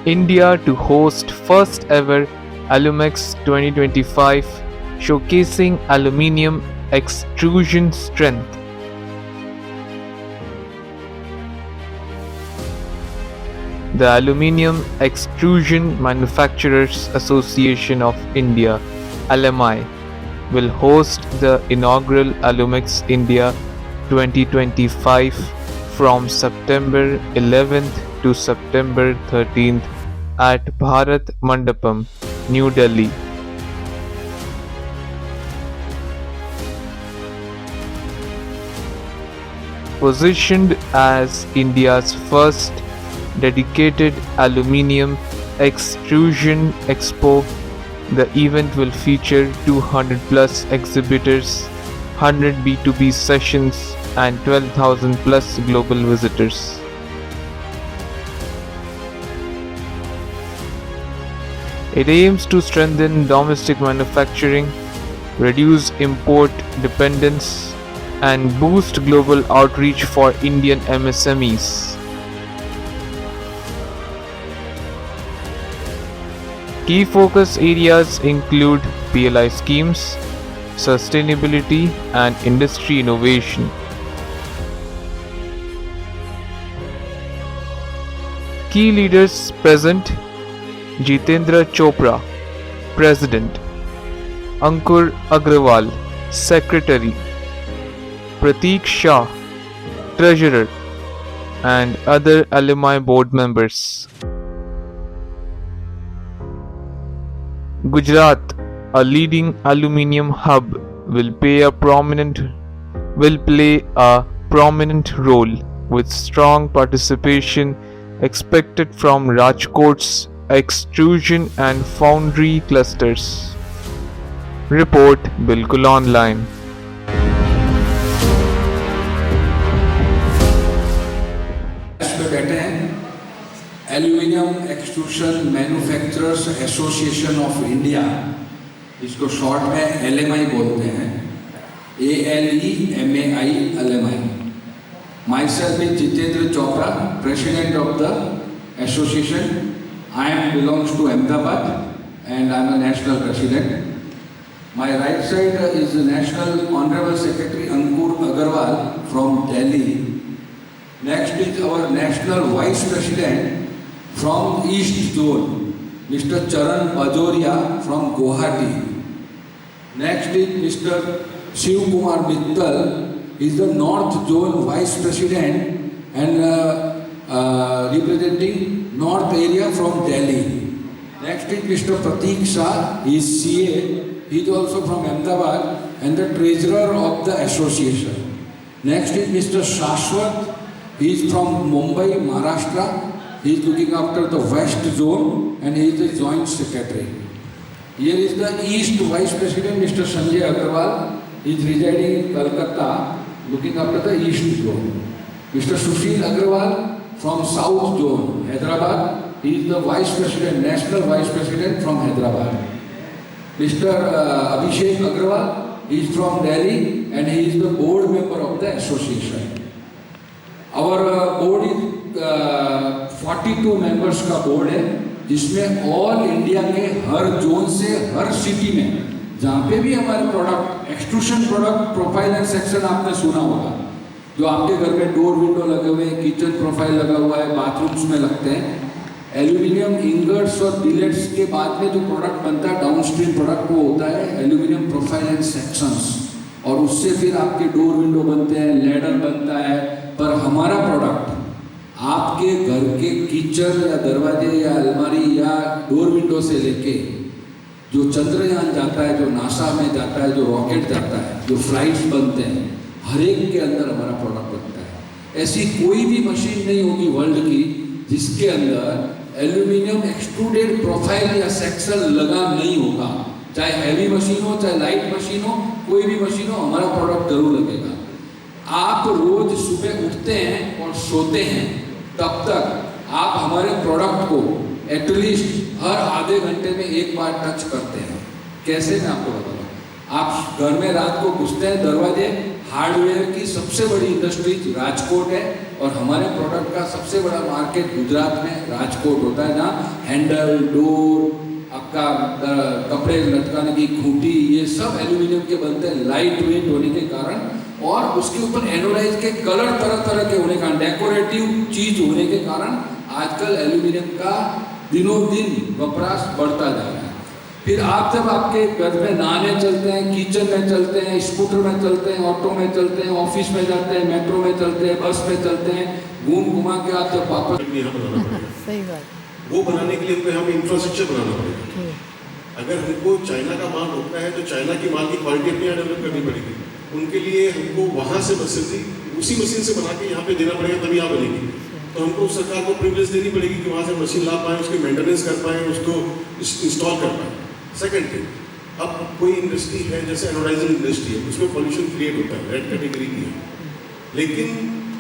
India to host first ever Alumex 2025 showcasing aluminium extrusion strength. The Aluminium Extrusion Manufacturers Association of India (ALMI) will host the inaugural Alumex India 2025 from September 11th to September 13th at Bharat Mandapam, New Delhi. Positioned as India's first dedicated aluminium extrusion expo, the event will feature 200 plus exhibitors, 100 B2B sessions, and 12,000 plus global visitors. It aims to strengthen domestic manufacturing, reduce import dependence, and boost global outreach for Indian MSMEs. Key focus areas include PLI schemes, sustainability, and industry innovation. Key leaders present: Jitendra Chopra, President; Ankur Agrawal, Secretary; Prateek Shah, Treasurer, and other alumni board members. Gujarat, a leading aluminium hub, will play a prominent role, with strong participation expected from Rajkot's extrusion and foundry clusters. Report Bilkul Online. पे बैठे हैं aluminium extrusion manufacturers association of India, इसको short में LMI बोलते हैं, ALEMAI LMI. Myself is Jitendra Chopra, President of the association. I belongs to Ahmedabad and I am a National President. My right side is the National Honorable Secretary Ankur Agarwal from Delhi. Next is our National Vice President from East Zone, Mr. Charan Bajoria from Guwahati. Next is Mr. Shiv Kumar Mittal, is the North Zone Vice President and representing North area from Delhi. Next is Mr. Prateek Shah, he is CA, he is also from Ahmedabad and the Treasurer of the association. Next is Mr. Shashwat, he is from Mumbai, Maharashtra. He is looking after the West Zone and he is the Joint Secretary. Here is the East Vice President, Mr. Sanjay Agarwal. He is residing in Calcutta, looking after the East Zone. Mr. Sushil Agarwal from South Zone, Hyderabad. He is the Vice President, National Vice President from Hyderabad. Mr. Abhishek Agarwal, he is from Delhi and he is the board member of the association. Our board is 42 members का board है, जिसमें all India के हर zone से हर city में जहाँ पे भी हमारे product extrusion product profile and section आपने सुना होगा, जो आपके घर में डोर विंडो लगे हुए हैं, किचन प्रोफाइल लगा हुआ है, बाथरूम्स में लगते हैं, एल्यूमिनियम इंगर्ट्स और बिलेट्स के बाद में जो प्रोडक्ट बनता है डाउनस्ट्रीम प्रोडक्ट वो होता है एल्यूमिनियम प्रोफाइल एंड सेक्शंस, और उससे फिर आपके डोर विंडो बनते हैं, लैडर बनता है। पर हमारा प्रोडक्ट आपके घर के किचन या दरवाजे या अलमारी या डोर विंडो से लेके जो चंद्रयान जाता है, जो नासा में जाता है, जो रॉकेट जाता है, जो फ्लाइट्स बनते हैं, हर एक के अंदर हमारा प्रोडक्ट बनता है। ऐसी कोई भी मशीन नहीं होगी वर्ल्ड की जिसके अंदर एल्यूमिनियम एक्सट्रूडेड प्रोफाइल या सेक्शन लगा नहीं होगा। चाहे हैवी मशीन हो, चाहे लाइट मशीन हो, कोई भी मशीन हो, हमारा प्रोडक्ट जरूर लगेगा। आप रोज सुबह उठते हैं और सोते हैं, तब तक आप हमारे प्रोडक्ट को एटलीस्ट हर आधे घंटे में एक बार टच करते हैं। कैसे, मैं आपको बताऊँ। आप घर में रात को घुसते हैं, दरवाजे हार्डवेयर की सबसे बड़ी इंडस्ट्री राजकोट है और हमारे प्रोडक्ट का सबसे बड़ा मार्केट गुजरात में राजकोट होता है, जहाँ हैंडल, डोर, आपका कपड़े लटकाने की खूंटी, ये सब एल्यूमिनियम के बनते हैं, लाइट वेट होने के कारण, और उसके ऊपर एनोडाइज के कलर तरह तरह के होने के कारण, डेकोरेटिव चीज होने के कारण आजकल एल्यूमिनियम का दिनों दिन वपराश बढ़ता जा रहा है। फिर आप जब आपके घर में नहाने चलते हैं, किचन में चलते हैं, स्कूटर में चलते हैं, ऑटो में चलते हैं, ऑफिस में जाते हैं, मेट्रो में चलते हैं, बस में चलते हैं, घूमा के आप जब वापस सही बात। वो बनाने के लिए हमको यहाँ पे इंफ्रास्ट्रक्चर बनाना पड़ेगा। अगर हमको चाइना का माल रोकना है तो चाइना की माल की क्वालिटी अपने यहाँ डेवलप करनी पड़ेगी। उनके लिए हमको वहाँ से मशीनरी उसी मशीन से बना के यहाँ पे देना पड़ेगा, तभी यहाँ बनेगी। तो हमको सरकार को प्रिविलेज देनी पड़ेगी कि वहाँ से मशीन ला पाएँ, उसकी मेंटेनेंस कर पाएँ, उसको इंस्टॉल कर पाएँ। सेकेंड थिंग, अब कोई इंडस्ट्री है जैसे एनोडाइजिंग इंडस्ट्री है, उसमें पॉल्यूशन क्रिएट होता है, रेड कैटेगरी की है। लेकिन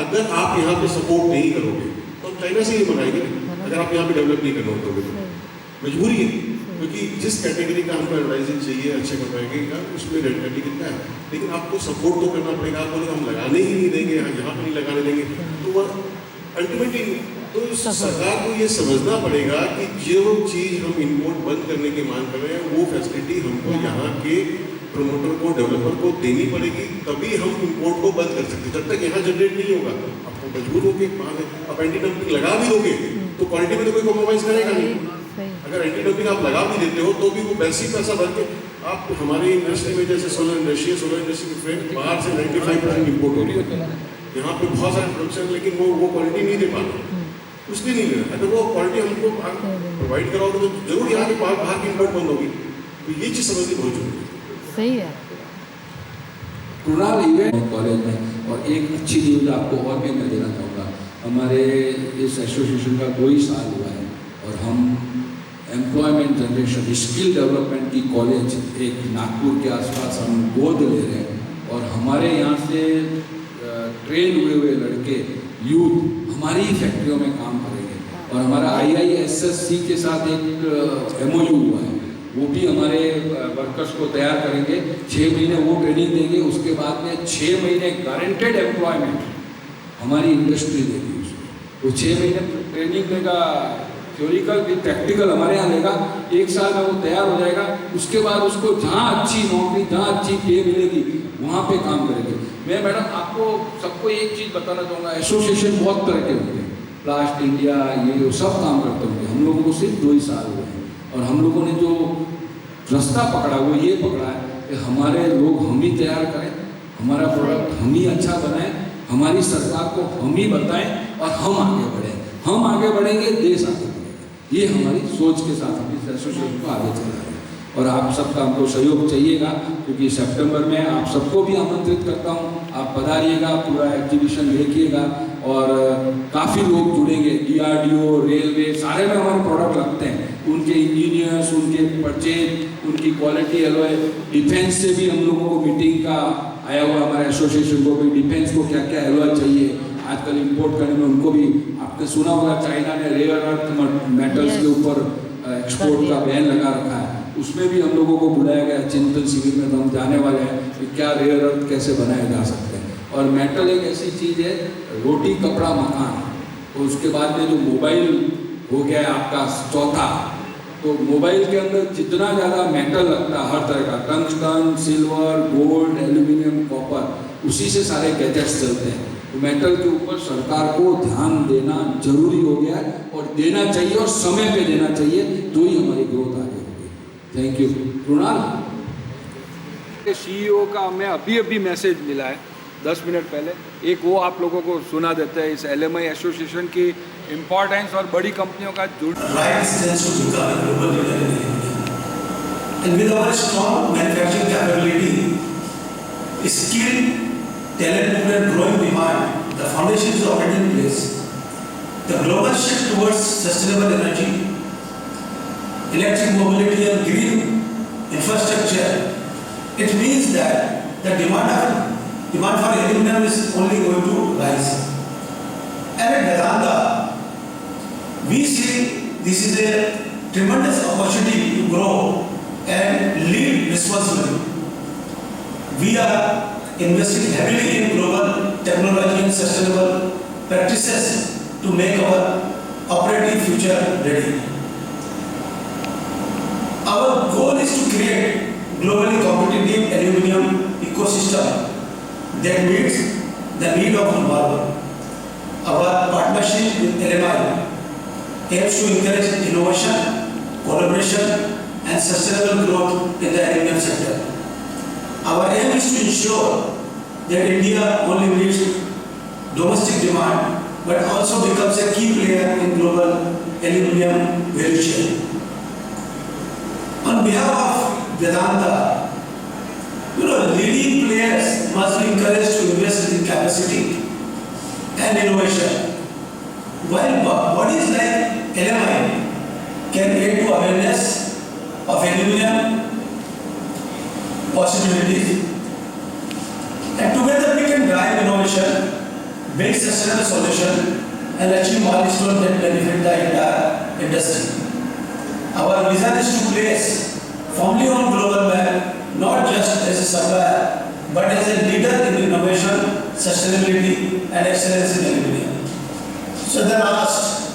अगर आप यहाँ पे सपोर्ट नहीं करोगे तो हम चाइना से ही बनाएंगे। अगर आप यहाँ पे डेवलप नहीं करना होगा तो मजबूरी है, क्योंकि जिस कैटेगरी का हमको एडवर्टाइजिंग चाहिए अच्छे कंपनी का, उसमें रेट कैटेगरी कितना है, लेकिन आपको सपोर्ट तो करना पड़ेगा। आप बोले हम लगाने ही नहीं देंगे, यहाँ पे नहीं लगाने देंगे, तो वह अल्टीमेटली तो सरकार को ये समझना पड़ेगा कि जो चीज़ हम इम्पोर्ट बंद करने की मांग कर रहे हैं वो फैसिलिटी हमको यहाँ के प्रमोटर को, डेवलपर को देनी पड़ेगी, तभी हम इम्पोर्ट को बंद कर सकते हैं। जब तक यहाँ जनरेट नहीं होगा, आपको मजबूर होकर आप एंटी डंपिंग लगा भी दोगे तो क्वालिटी में तो कोई कॉम्प्रोमाइज करेगा नहीं। अगर एंटी डंपिंग आप लगा भी देते हो तो भी वो बेसिक पैसा भर के आप हमारी इंडस्ट्री में जैसे सोलर इंडस्ट्री की फ्रेम बाहर से 95% इम्पोर्ट हो रही है। यहाँ पे बहुत सारे प्रोडक्शन, लेकिन वो क्वालिटी नहीं दे पाते, उसलिए नहीं लेना। अगर वो क्वालिटी हमको प्रोवाइड कराओगे तो जरूर यहाँ के बाहर की इम्पोर्ट बंद होगी। तो ये चीज़ समझनी बहुत जरूरी है। सही है। कुणाल इवेंट कॉलेज में, और एक अच्छी न्यूज़ आपको और भी मैं देना चाहूँगा, हमारे इस एसोसिएशन का 2 ही साल हुआ है और हम एम्प्लॉयमेंट जनरेशन, स्किल डेवलपमेंट की कॉलेज एक नागपुर के आसपास हम गोद ले रहे हैं, और हमारे यहाँ से ट्रेन हुए लड़के, यूथ हमारी ही फैक्ट्रियों में काम करेंगे। और हमारा IISSC के साथ एक MOU हुआ है, वो भी हमारे वर्कर्स को तैयार करेंगे। 6 महीने वो ट्रेनिंग देंगे, उसके बाद में 6 महीने गारंटेड एम्प्लॉयमेंट हमारी इंडस्ट्री देगी उसको। वो 6 महीने ट्रेनिंग देगा, थ्योरिकल भी प्रैक्टिकल हमारे यहाँ लेगा, 1 साल में वो तैयार हो जाएगा। उसके बाद उसको जहाँ अच्छी नौकरी, जहाँ अच्छी पे मिलेगी वहाँ पे काम करेंगे। मैं मैडम आपको सबको एक चीज़ बताना चाहूँगा, एसोसिएशन बहुत तरह के होंगे, प्लास्ट इंडिया ये सब काम करते होंगे, हम लोगों को सिर्फ 2 ही साल हुए हैं, और हम लोगों ने जो रास्ता पकड़ा वो ये पकड़ा है कि हमारे लोग हम ही तैयार करें, हमारा प्रोडक्ट हम ही अच्छा बनाएं, हमारी सरकार को हम ही बताएं और हम आगे बढ़ें। हम आगे बढ़ेंगे, देश आगे बढ़ेगा। ये हमारी सोच के साथ हम इस एसोसिएशन को आगे चला रहे हैं, और आप सबका हमको सहयोग चाहिएगा, क्योंकि सितंबर में आप सबको भी आमंत्रित करता हूँ, आप पधारिएगा, पूरा एग्जीबिशन देखिएगा, और काफ़ी लोग जुड़ेंगे। DRDO, रेलवे, सारे में हमारे प्रोडक्ट लगते हैं, उनके इंजीनियर्स, उनके परचेज, उनकी क्वालिटी एलॉय, डिफेंस से भी हम लोगों को मीटिंग का आया हुआ, हमारे एसोसिएशन को भी डिफेंस को क्या क्या एलॉय चाहिए आजकल इंपोर्ट करने में, उनको भी आपने सुना होगा चाइना ने रेयर अर्थ मेटल्स के ऊपर एक्सपोर्ट का बैन लगा रखा है, उसमें भी हम लोगों को बुलाया गया चिंतन शिविर में। तो हम जाने वाले हैं कि क्या रेयर अर्थ कैसे बनाए जा सकते हैं। और मेटल एक ऐसी चीज़ है, रोटी कपड़ा मकान, तो उसके बाद में जो मोबाइल हो गया है आपका चौथा, तो मोबाइल के अंदर जितना ज़्यादा मेटल लगता है हर तरह का, tungsten, silver, gold, aluminium, copper, उसी से सारे गैजेट्स चलते हैं। तो मेटल के ऊपर सरकार को ध्यान देना जरूरी हो गया है, और देना चाहिए, और समय पे देना चाहिए, तो ही हमारी ग्रोथ आगे होगी। Thank you. कुणाल CEO का हमें अभी मैसेज मिला है 10 मिनट पहले, एक वो आप लोगों को सुना देते हैं, इस LMI एसोसिएशन की इम्पोर्टेंस और बड़ी कंपनियों का जुड़। And with our strong manufacturing capability, skilled, talent pool and growing demand, the foundation is already in place. The global shift towards sustainable energy, electric mobility and green infrastructure, it means that the demand for aluminum is only going to rise. And at Vedanta, we see this is a tremendous opportunity to grow and lead responsibly. We are investing heavily in global technology and sustainable practices to make our operative future ready. Our goal is to create globally competitive aluminium ecosystem that meets the need of the world. Our partnership with LMI aims to encourage innovation, collaboration, and sustainable growth in the aluminium sector. Our aim is to ensure that India only meets domestic demand but also becomes a key player in global aluminium value chain. On behalf of Vedanta, leading players must be encouraged to invest in capacity and innovation. While bodies like LMI can aid to awareness of aluminium possibilities, and together we can drive innovation, build sustainable solutions, and achieve milestones that benefit the entire industry. Our vision is to place firmly on global map, not just as a supplier, but as a leader in innovation, sustainability, and excellence in aluminium. So the last,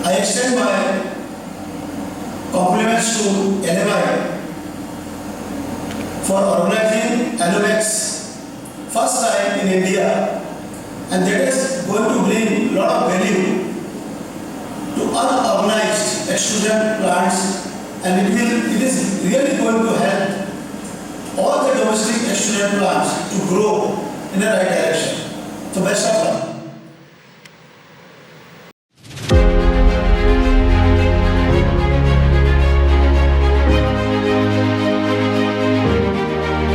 I extend my compliments to LMI for organizing Alumex first time in India, and that is going to bring a lot of value to unorganized extrusion plants, and it is really going to help all the domestic extrusion plants to grow in the right direction. So best of luck.